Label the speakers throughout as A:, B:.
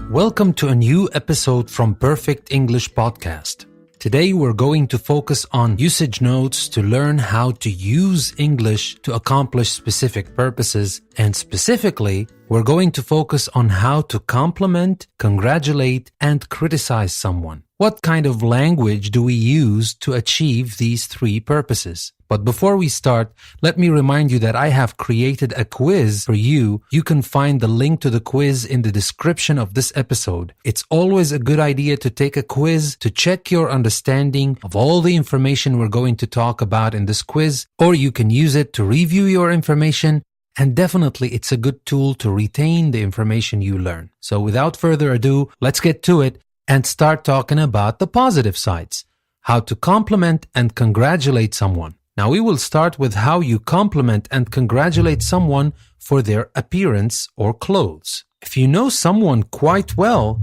A: Welcome to a new episode from Perfect English Podcast. Today we're going to focus on usage notes to learn how to use English to accomplish specific purposes, and specifically, we're going to focus on how to compliment, congratulate, and criticize someone. What kind of language do we use to achieve these three purposes? But before we start, let me remind you that I have created a quiz for you. You can find the link to the quiz in the description of this episode. It's always a good idea to take a quiz to check your understanding of all the information we're going to talk about in this quiz, or you can use it to review your information, and definitely it's a good tool to retain the information you learn. So without further ado, let's get to it and start talking about the positive sides, how to compliment and congratulate someone. Now we will start with how you compliment and congratulate someone for their appearance or clothes. If you know someone quite well,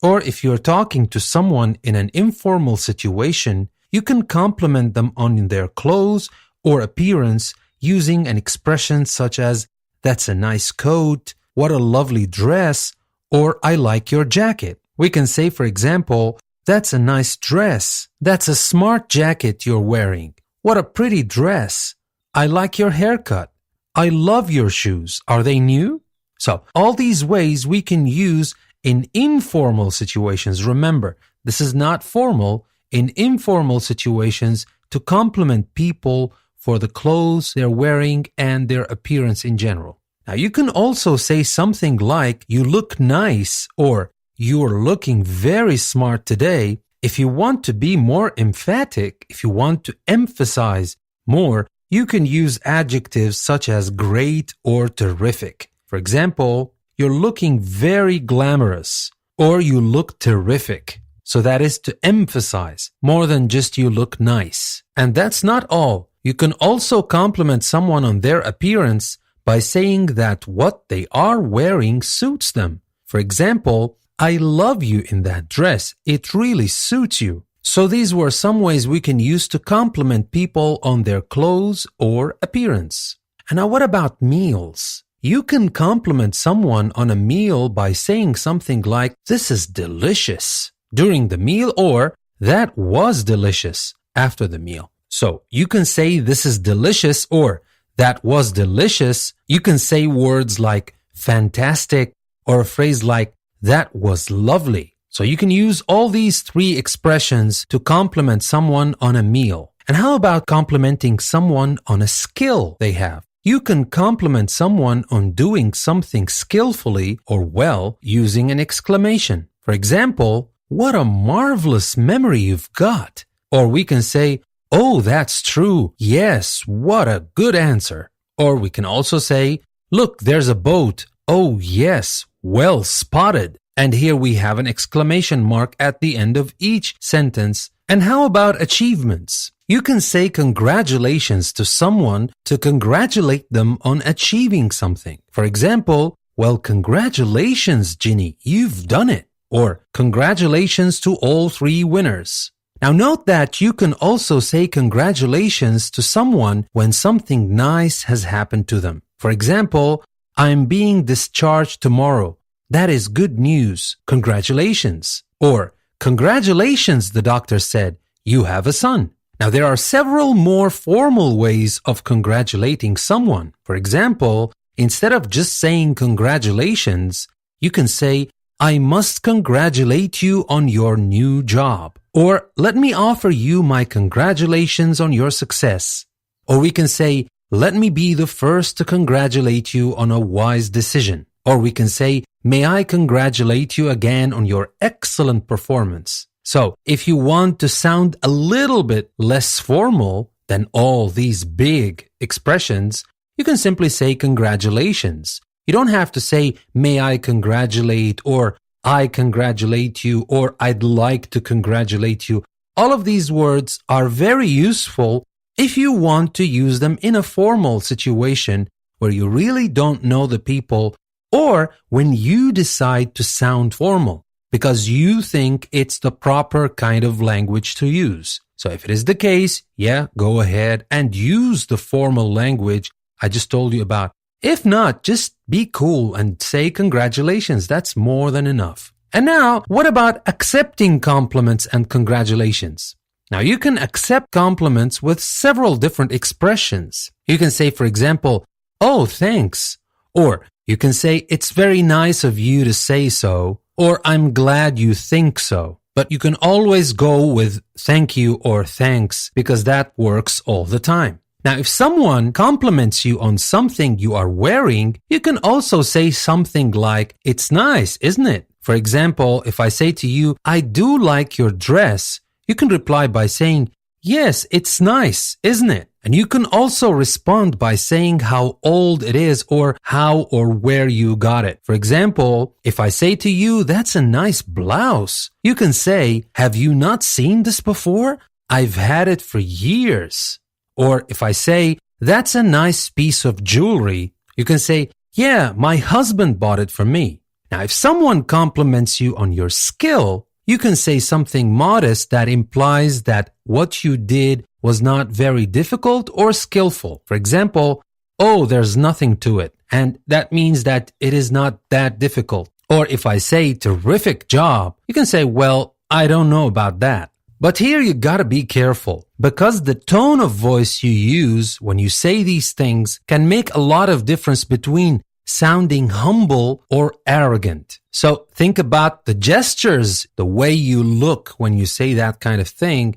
A: or if you're talking to someone in an informal situation, you can compliment them on their clothes or appearance using an expression such as, "That's a nice coat," "What a lovely dress," or "I like your jacket." We can say, for example, "That's a nice dress," "That's a smart jacket you're wearing," "What a pretty dress," "I like your haircut," "I love your shoes. Are they new?" So all these ways we can use in informal situations. Remember, this is not formal. In informal situations, to compliment people for the clothes they're wearing and their appearance in general. Now you can also say something like, "You look nice," or "You're looking very smart today." If you want to be more emphatic, if you want to emphasize more, you can use adjectives such as great or terrific. For example, "You're looking very glamorous," or "You look terrific." So that is to emphasize more than just "you look nice." And that's not all. You can also compliment someone on their appearance by saying that what they are wearing suits them. For example, "I love you in that dress. It really suits you." So these were some ways we can use to compliment people on their clothes or appearance. And now what about meals? You can compliment someone on a meal by saying something like, "This is delicious," during the meal, or "That was delicious," after the meal. So you can say "This is delicious" or "That was delicious." You can say words like "fantastic" or a phrase like "That was lovely." So you can use all these three expressions to compliment someone on a meal. And how about complimenting someone on a skill they have? You can compliment someone on doing something skillfully or well using an exclamation. For example, "What a marvelous memory you've got." Or we can say, "Oh, that's true. Yes, what a good answer." Or we can also say, "Look, there's a boat. Oh, yes, well spotted." And here we have an exclamation mark at the end of each sentence. And how about achievements? You can say congratulations to someone to congratulate them on achieving something. For example, "Well, congratulations, Ginny, you've done it." Or "Congratulations to all three winners." Now note that you can also say congratulations to someone when something nice has happened to them. For example, "I'm being discharged tomorrow. That is good news. Congratulations." Or "Congratulations, the doctor said. You have a son." Now there are several more formal ways of congratulating someone. For example, instead of just saying congratulations, you can say, "I must congratulate you on your new job." Or "Let me offer you my congratulations on your success." Or we can say, "Let me be the first to congratulate you on a wise decision." Or we can say, "May I congratulate you again on your excellent performance." So if you want to sound a little bit less formal than all these big expressions, you can simply say congratulations. You don't have to say, "May I congratulate," or "I congratulate you," or "I'd like to congratulate you." All of these words are very useful if you want to use them in a formal situation where you really don't know the people, or when you decide to sound formal because you think it's the proper kind of language to use. So if it is the case, yeah, go ahead and use the formal language I just told you about. If not, just be cool and say congratulations. That's more than enough. And now, what about accepting compliments and congratulations? Now, you can accept compliments with several different expressions. You can say, for example, "Oh, thanks." Or you can say, "It's very nice of you to say so." Or "I'm glad you think so." But you can always go with "thank you" or "thanks" because that works all the time. Now, if someone compliments you on something you are wearing, you can also say something like, "It's nice, isn't it?" For example, if I say to you, "I do like your dress," you can reply by saying, "Yes, it's nice, isn't it?" And you can also respond by saying how old it is or how or where you got it. For example, if I say to you, "That's a nice blouse," you can say, "Have you not seen this before? I've had it for years." Or if I say, "That's a nice piece of jewelry," you can say, "Yeah, my husband bought it for me." Now, if someone compliments you on your skill, you can say something modest that implies that what you did was not very difficult or skillful. For example, "Oh, there's nothing to it." And that means that it is not that difficult. Or if I say "terrific job," you can say, "Well, I don't know about that." But here you gotta be careful because the tone of voice you use when you say these things can make a lot of difference between sounding humble or arrogant. So think about the gestures, the way you look when you say that kind of thing,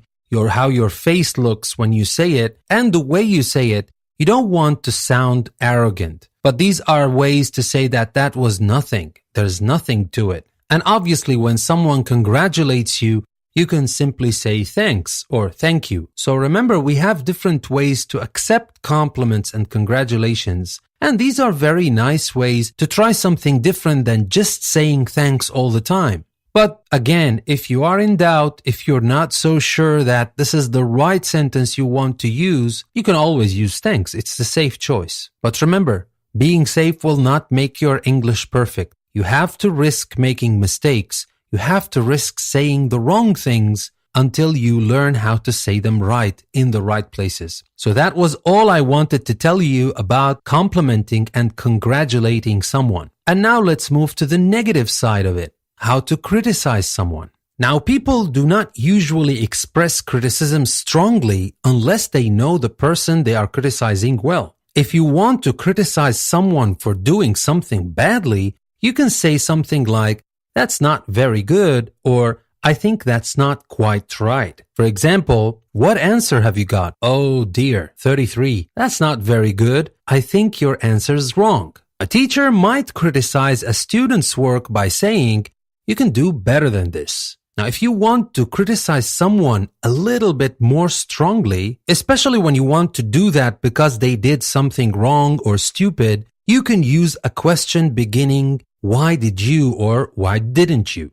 A: how your face looks when you say it, and the way you say it. You don't want to sound arrogant. But these are ways to say that was nothing. There's nothing to it. And obviously when someone congratulates you, you can simply say thanks or thank you. So remember, we have different ways to accept compliments and congratulations. And these are very nice ways to try something different than just saying thanks all the time. But again, if you are in doubt, if you're not so sure that this is the right sentence you want to use, you can always use thanks. It's the safe choice. But remember, being safe will not make your English perfect. You have to risk making mistakes. You have to risk saying the wrong things until you learn how to say them right in the right places. So that was all I wanted to tell you about complimenting and congratulating someone. And now let's move to the negative side of it, how to criticize someone. Now, people do not usually express criticism strongly unless they know the person they are criticizing well. If you want to criticize someone for doing something badly, you can say something like, "That's not very good," or "I think that's not quite right." For example, "What answer have you got?" "Oh dear, 33. That's not very good. I think your answer's wrong." A teacher might criticize a student's work by saying, "You can do better than this." Now, if you want to criticize someone a little bit more strongly, especially when you want to do that because they did something wrong or stupid, you can use a question beginning, "Why did you?" or "Why didn't you?"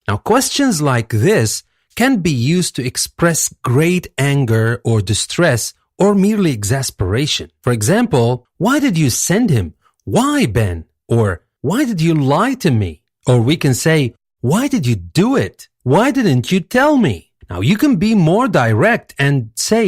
A: Now, questions like this can be used to express great anger or distress or merely exasperation. For example, "Why did you send him?" "Why, Ben?" Or "Why did you lie to me?" Or we can say, "Why did you do it? Why didn't you tell me?" Now, you can be more direct and say,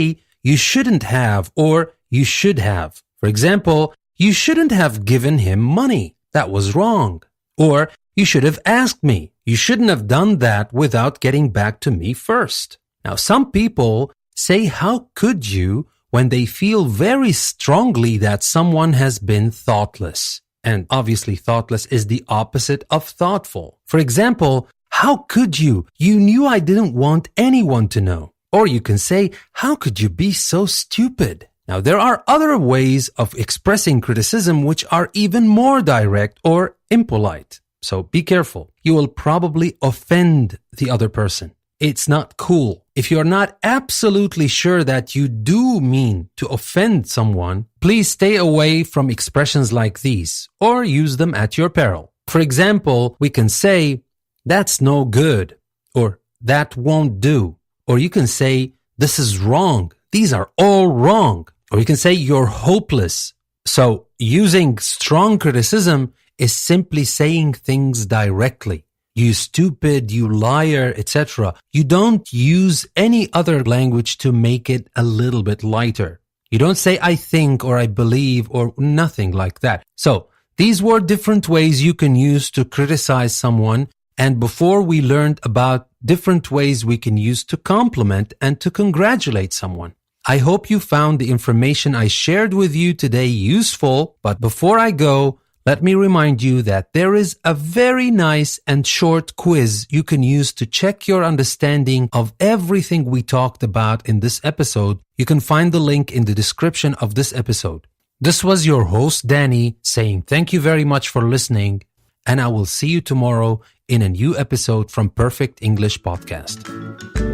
A: "You shouldn't have," or "You should have." For example, "You shouldn't have given him money. That was wrong." Or, "You should have asked me. You shouldn't have done that without getting back to me first." Now, some people say, "How could you?" when they feel very strongly that someone has been thoughtless. And obviously, thoughtless is the opposite of thoughtful. For example, "How could you? You knew I didn't want anyone to know." Or you can say, "How could you be so stupid?" Now, there are other ways of expressing criticism which are even more direct or impolite. So be careful. You will probably offend the other person. It's not cool. If you're not absolutely sure that you do mean to offend someone, please stay away from expressions like these or use them at your peril. For example, we can say, "That's no good," or "That won't do." Or you can say, "This is wrong. These are all wrong." Or you can say, "You're hopeless." So using strong criticism is simply saying things directly. "You stupid, you liar," etc. You don't use any other language to make it a little bit lighter. You don't say I think or I believe or nothing like that. So these were different ways you can use to criticize someone. And before we learned about different ways we can use to compliment and to congratulate someone. I hope you found the information I shared with you today useful. But before I go, let me remind you that there is a very nice and short quiz you can use to check your understanding of everything we talked about in this episode. You can find the link in the description of this episode. This was your host, Danny, saying thank you very much for listening, and I will see you tomorrow in a new episode from Perfect English Podcast.